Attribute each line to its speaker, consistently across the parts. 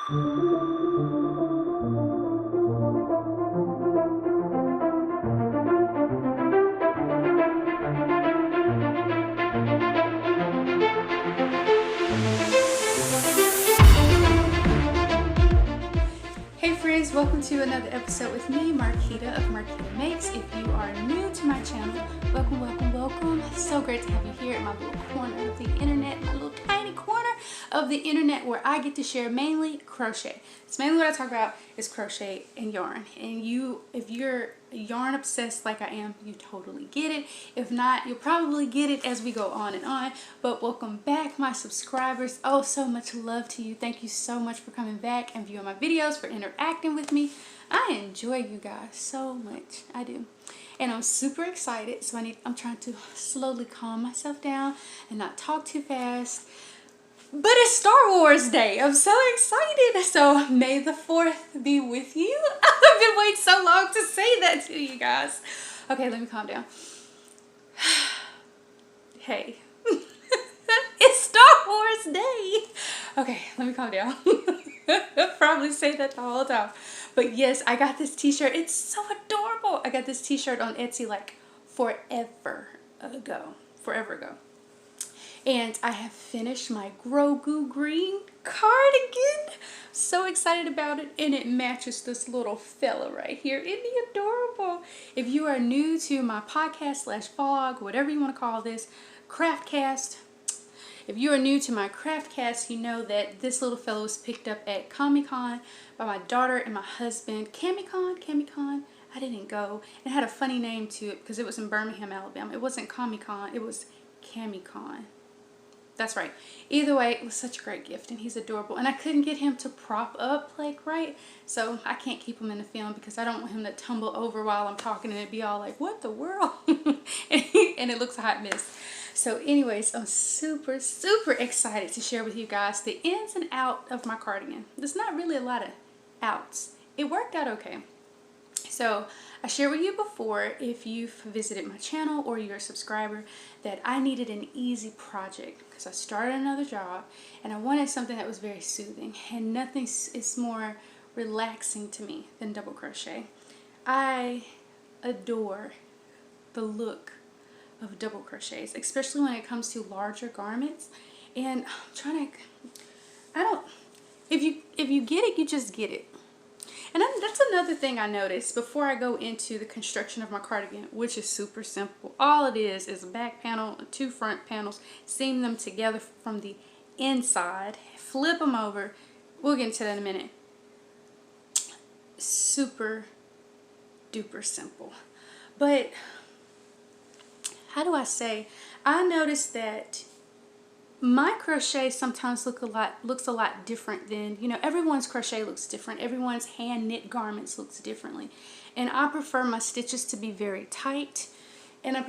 Speaker 1: Hey friends, welcome to another episode with me, Marquita of Marquita Makes. If you are new to my channel, welcome, welcome, welcome. So great to have you here in my little corner of the internet, my little tiny corner of the internet where I get to share mainly crochet. It's mainly what I talk about is crochet and yarn. And if you're yarn obsessed like I am, you totally get it. If not, you'll probably get it as we go on and on. But welcome back, my subscribers. Oh, so much love to you. Thank you so much for coming back and viewing my videos, for interacting with me. I enjoy you guys so much. I do. And I'm super excited. So I'm trying to slowly calm myself down and not talk too fast. But it's Star Wars Day. I'm so excited. So may the 4th be with you. I've been waiting so long to say that to you guys. Okay, let me calm down. Hey. It's Star Wars Day. Okay, let me calm down. I'll probably say that the whole time. But yes, I got this t-shirt. It's so adorable. I got this t-shirt on Etsy like forever ago. And I have finished my Grogu Green Cardigan. So excited about it. And it matches this little fella right here. Isn't he adorable? If you are new to my podcast / vlog, whatever you want to call this, Craftcast. If you are new to my Craftcast, you know that this little fellow was picked up at Comic-Con by my daughter and my husband. Camicon. I didn't go. It had a funny name to it because it was in Birmingham, Alabama. It wasn't Comic-Con. It was Camicon. That's right. Either way, it was such a great gift, and he's adorable. And I couldn't get him to prop up like right, so I can't keep him in the film because I don't want him to tumble over while I'm talking and it be all like, what the world? and it looks a hot mess. So anyways, I'm super, super excited to share with you guys the ins and outs of my cardigan. There's not really a lot of outs. It worked out okay. So I shared with you before, if you've visited my channel or you're a subscriber, that I needed an easy project because I started another job and I wanted something that was very soothing, and nothing is more relaxing to me than double crochet. I adore the look of double crochets, especially when it comes to larger garments. And I'm trying to, if you get it, you just get it. And that's another thing I noticed before I go into the construction of my cardigan, which is super simple. All it is a back panel and 2 front panels, seam them together from the inside, flip them over. We'll get into that in a minute. Super duper simple. But how do I say? I noticed that my crochet sometimes looks a lot different than, everyone's crochet looks different. Everyone's hand knit garments looks differently. And I prefer my stitches to be very tight. And I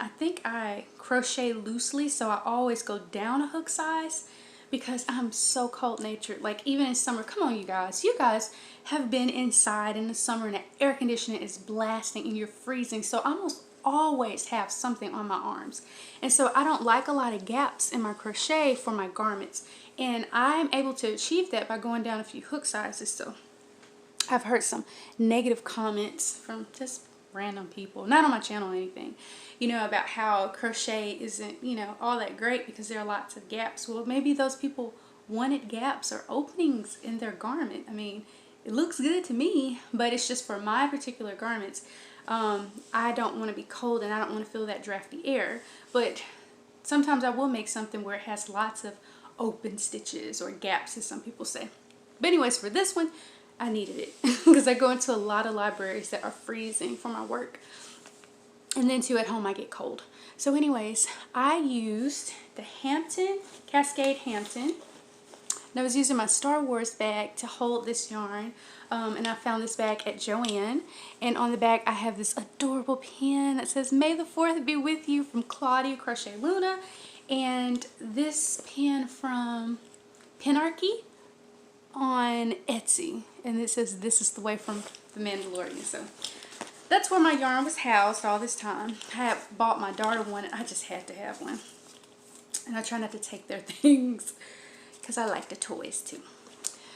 Speaker 1: think I crochet loosely, so I always go down a hook size because I'm so cold natured. Like even in summer, come on you guys have been inside in the summer and the air conditioning is blasting and you're freezing. So I almost always have something on my arms, and so I don't like a lot of gaps in my crochet for my garments, and I'm able to achieve that by going down a few hook sizes. So I've heard some negative comments from just random people, not on my channel or anything, about how crochet isn't, all that great because there are lots of gaps. Well, maybe those people wanted gaps or openings in their garment. I mean, it looks good to me, but it's just for my particular garments. I don't want to be cold and I don't want to feel that drafty air, but sometimes I will make something where it has lots of open stitches or gaps, as some people say. But anyways, for this one, I needed it because I go into a lot of libraries that are freezing for my work, and then too at home I get cold. So anyways, I used the Cascade Hampton. And I was using my Star Wars bag to hold this yarn, and I found this bag at Joann, and on the back I have this adorable pin that says May the 4th be with you from Claudia Crochet Luna, and this pin from Pinarchy on Etsy, and it says this is the way from the Mandalorian. So that's where my yarn was housed all this time. I had bought my daughter one and I just had to have one, and I try not to take their things because I like the toys too.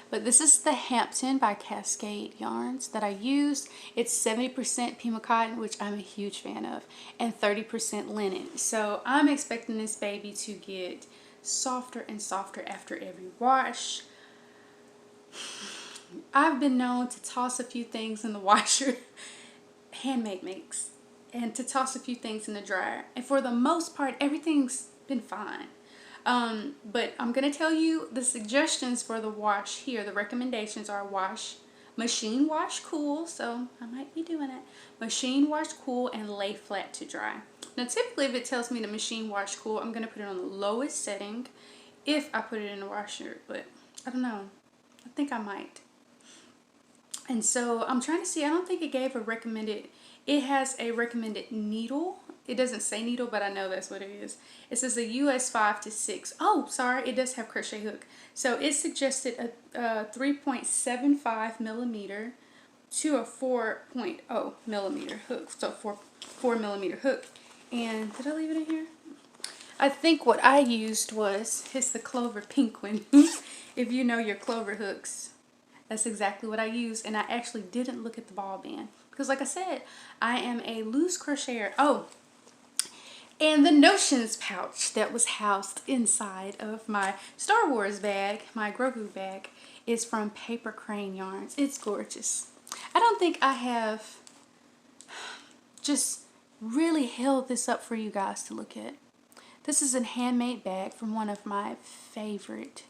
Speaker 1: But this is the Hampton by Cascade yarns that I used. It's 70% Pima cotton, which I'm a huge fan of, and 30% linen. So I'm expecting this baby to get softer and softer after every wash. I've been known to toss a few things in the washer, handmade makes, and to toss a few things in the dryer. And for the most part, everything's been fine. But I'm going to tell you the suggestions for the wash here. The recommendations are wash, machine wash cool. So I might be doing it. Machine wash cool and lay flat to dry. Now typically if it tells me to machine wash cool, I'm going to put it on the lowest setting if I put it in the washer. But I don't know. I think I might. And so I'm trying to see. I don't think it gave a recommended. It has a recommended needle. It doesn't say needle, but I know that's what it is. It says a US 5 to 6. Oh, sorry, it does have crochet hook. So it suggested a 3.75 millimeter to a 4.0 millimeter hook. So 4 millimeter hook. And did I leave it in here? I think what I used it's the Clover pink one. If you know your Clover hooks, that's exactly what I used. And I actually didn't look at the ball band. Because like I said, I am a loose crocheter. Oh, and the Notions pouch that was housed inside of my Star Wars bag, my Grogu bag, is from Paper Crane Yarns. It's gorgeous. I don't think I have just really held this up for you guys to look at. This is a handmade bag from one of my favorite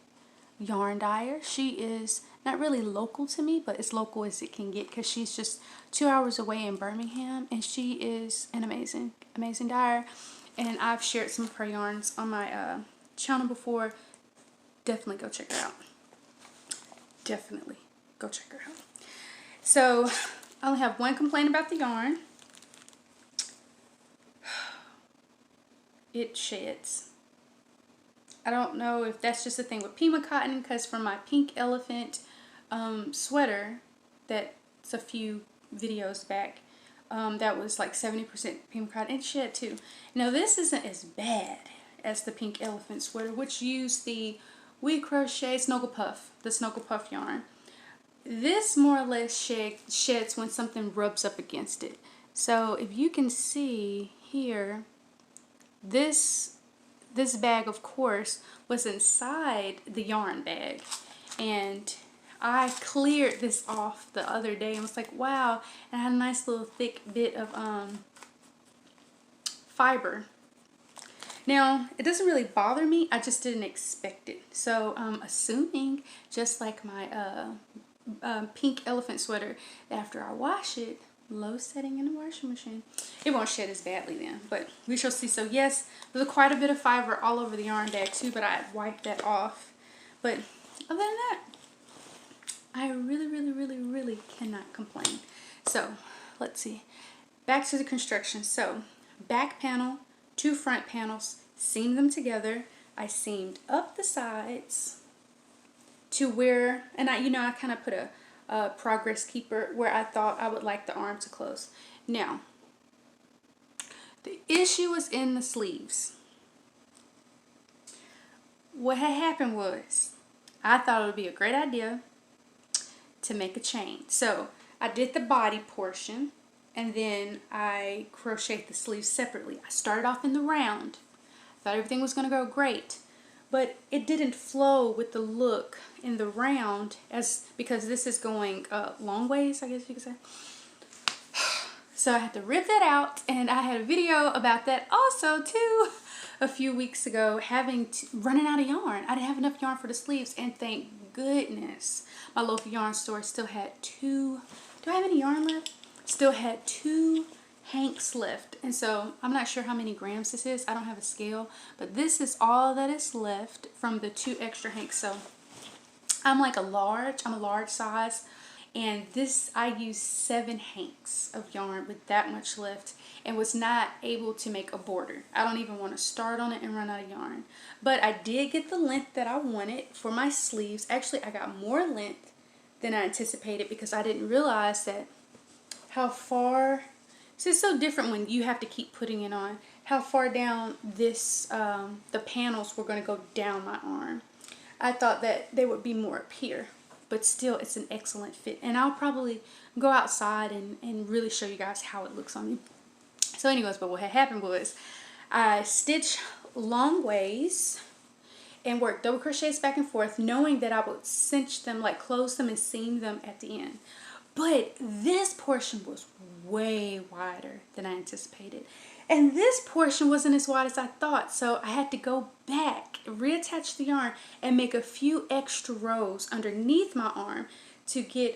Speaker 1: yarn dyers. She is not really local to me, but as local as it can get because she's just 2 hours away in Birmingham, and she is an amazing dyer. And I've shared some of her yarns on my channel before. Definitely go check her out. Definitely go check her out. So I only have one complaint about the yarn. It sheds. I don't know if that's just a thing with Pima cotton, because for my pink elephant sweater that's a few videos back, that was like 70% Pima cotton, it shed too. Now this isn't as bad as the pink elephant sweater, which used the We Crochet Snuggle Puff, the Snuggle Puff yarn. This more or less sheds when something rubs up against it. So if you can see here, this bag of course was inside the yarn bag, and I cleared this off the other day and was like, wow, and I had a nice little thick bit of fiber. Now it doesn't really bother me, I just didn't expect it. So I'm assuming, just like my pink elephant sweater, after I wash it, low setting in the washing machine, it won't shed as badly then, but we shall see. So yes, there's quite a bit of fiber all over the yarn bag too, but I wiped that off. But other than that, I really cannot complain. So let's see, back to the construction. So back panel, 2 front panels, seamed them together. I seamed up the sides to where, and I kind of put a progress keeper where I thought I would like the arm to close. Now, the issue was in the sleeves. What had happened was, I thought it would be a great idea to make a chain. So I did the body portion, and then I crocheted the sleeves separately. I started off in the round. Thought everything was going to go great, but it didn't flow with the look in the round, because this is going long ways, I guess you could say. So I had to rip that out, and I had a video about that also too a few weeks ago, running out of yarn. I didn't have enough yarn for the sleeves, and thank goodness my local yarn store still had 2, do I have any yarn left? Still had 2 hanks left. And so I'm not sure how many grams this is, I don't have a scale, but this is all that is left from the 2 extra hanks. So I'm a large size, and this, I used 7 hanks of yarn with that much left, and was not able to make a border. I don't even want to start on it and run out of yarn. But I did get the length that I wanted for my sleeves. Actually, I got more length than I anticipated, because I didn't realize that how far, so it's so different when you have to keep putting it on, how far down this, the panels were going to go down my arm. I thought that they would be more up here, but still it's an excellent fit. And I'll probably go outside and really show you guys how it looks on me. So anyways, but what had happened was I stitched long ways and worked double crochets back and forth, knowing that I would cinch them, like close them and seam them at the end. But this portion was way wider than I anticipated. And this portion wasn't as wide as I thought. So I had to go back, reattach the yarn, and make a few extra rows underneath my arm to get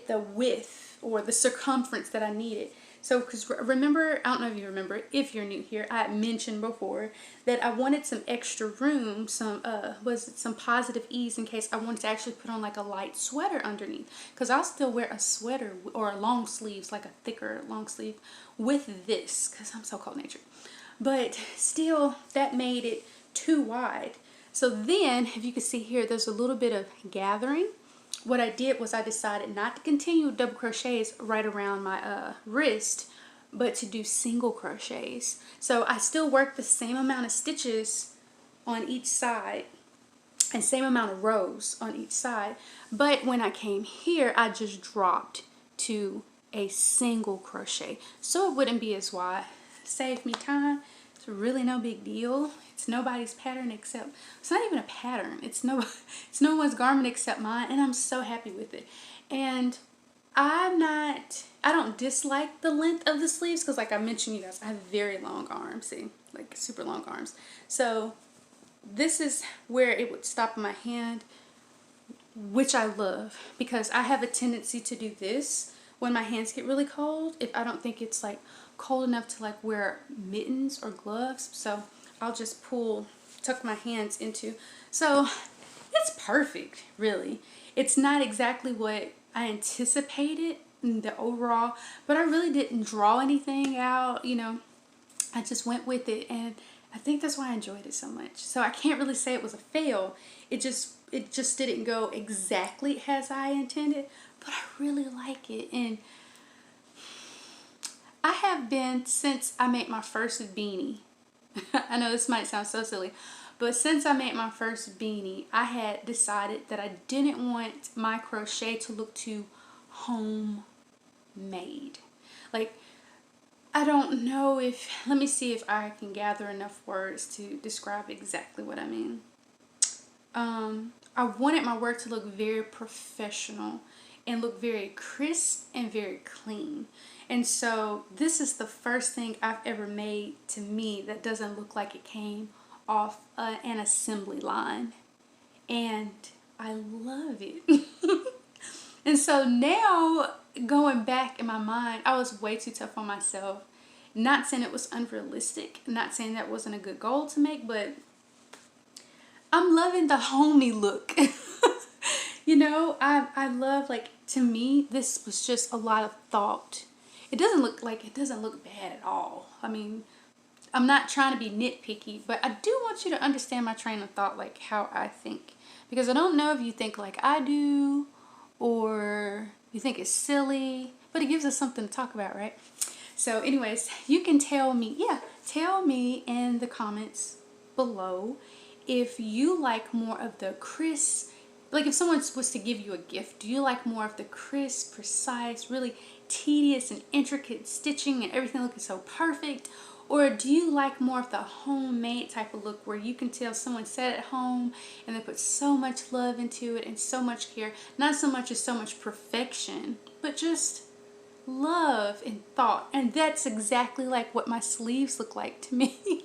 Speaker 1: the width or the circumference that I needed. So, because remember, I don't know if you remember, if you're new here, I had mentioned before that I wanted some extra room, some positive ease in case I wanted to actually put on like a light sweater underneath. Because I'll still wear a sweater or a long sleeves, like a thicker long sleeve with this, because I'm so cold-natured. But still, that made it too wide. So then, if you can see here, there's a little bit of gathering. What I did was I decided not to continue double crochets right around my wrist, but to do single crochets. So I still worked the same amount of stitches on each side and same amount of rows on each side. But when I came here, I just dropped to a single crochet so it wouldn't be as wide. Saved me time. It's really no big deal. It's nobody's pattern except, it's not even a pattern. It's no one's garment except mine, and I'm so happy with it. And I don't dislike the length of the sleeves because, like I mentioned, you guys, I have very long arms, see, like super long arms. So this is where it would stop in my hand, which I love because I have a tendency to do this when my hands get really cold if I don't think it's like cold enough to like wear mittens or gloves. So I'll just tuck my hands into. So it's perfect, really. It's not exactly what I anticipated in the overall, but I really didn't draw anything out, you know. I just went with it, and I think that's why I enjoyed it so much. So I can't really say it was a fail. It just didn't go exactly as I intended, but I really like it. And I have been, since I made my first beanie, I know this might sound so silly, but since I made my first beanie, I had decided that I didn't want my crochet to look too homemade. Like, I don't know if, let me see if I can gather enough words to describe exactly what I mean. I wanted my work to look very professional and look very crisp and very clean. And so this is the first thing I've ever made to me that doesn't look like it came off an assembly line. And I love it. And so now, going back in my mind, I was way too tough on myself. Not saying it was unrealistic, not saying that wasn't a good goal to make, but I'm loving the homey look. You know, I love, like, to me, this was just a lot of thought. It doesn't look bad at all. I mean, I'm not trying to be nitpicky, but I do want you to understand my train of thought, like how I think. Because I don't know if you think like I do or you think it's silly, but it gives us something to talk about, right? So anyways, you can tell me in the comments below if you like more of the crisp, like if someone was to give you a gift, do you like more of the crisp, precise, really tedious and intricate stitching and everything looking so perfect? Or do you like more of the homemade type of look where you can tell someone sat at home and they put so much love into it and so much care, not so much as so much perfection, but just love and thought? And that's exactly like what my sleeves look like to me.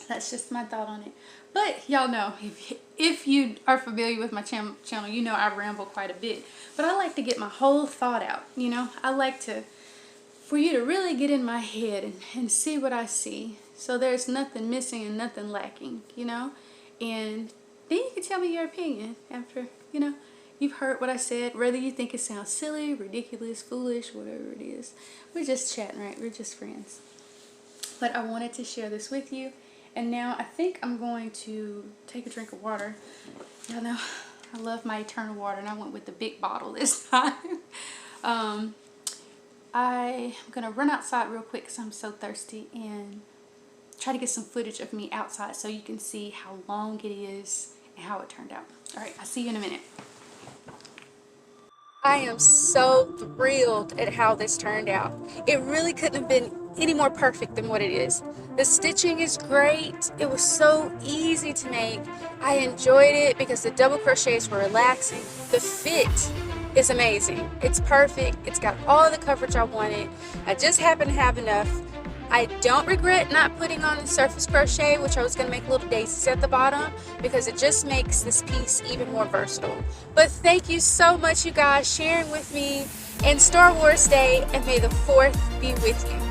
Speaker 1: That's just my thought on it. But y'all know, if you are familiar with my channel, you know I ramble quite a bit. But I like to get my whole thought out, you know. I like for you to really get in my head and see what I see. So there's nothing missing and nothing lacking, you know. And then you can tell me your opinion after, you know, you've heard what I said. Whether you think it sounds silly, ridiculous, foolish, whatever it is. We're just chatting, right? We're just friends. But I wanted to share this with you. And now I think I'm going to take a drink of water. Y'all know I love my Eternal water, and I went with the big bottle this time. I'm going to run outside real quick because I'm so thirsty, and try to get some footage of me outside so you can see how long it is and how it turned out. All right, I'll see you in a minute. I am so thrilled at how this turned out. It really couldn't have been any more perfect than what it is. The stitching is great. It was so easy to make. I enjoyed it because the double crochets were relaxing. The fit is amazing. It's perfect. It's got all the coverage I wanted. I just happen to have enough. I don't regret not putting on the surface crochet, which I was going to make little daisies at the bottom, because it just makes this piece even more versatile. But thank you so much, you guys, sharing with me, and Star Wars Day, and may the 4th be with you.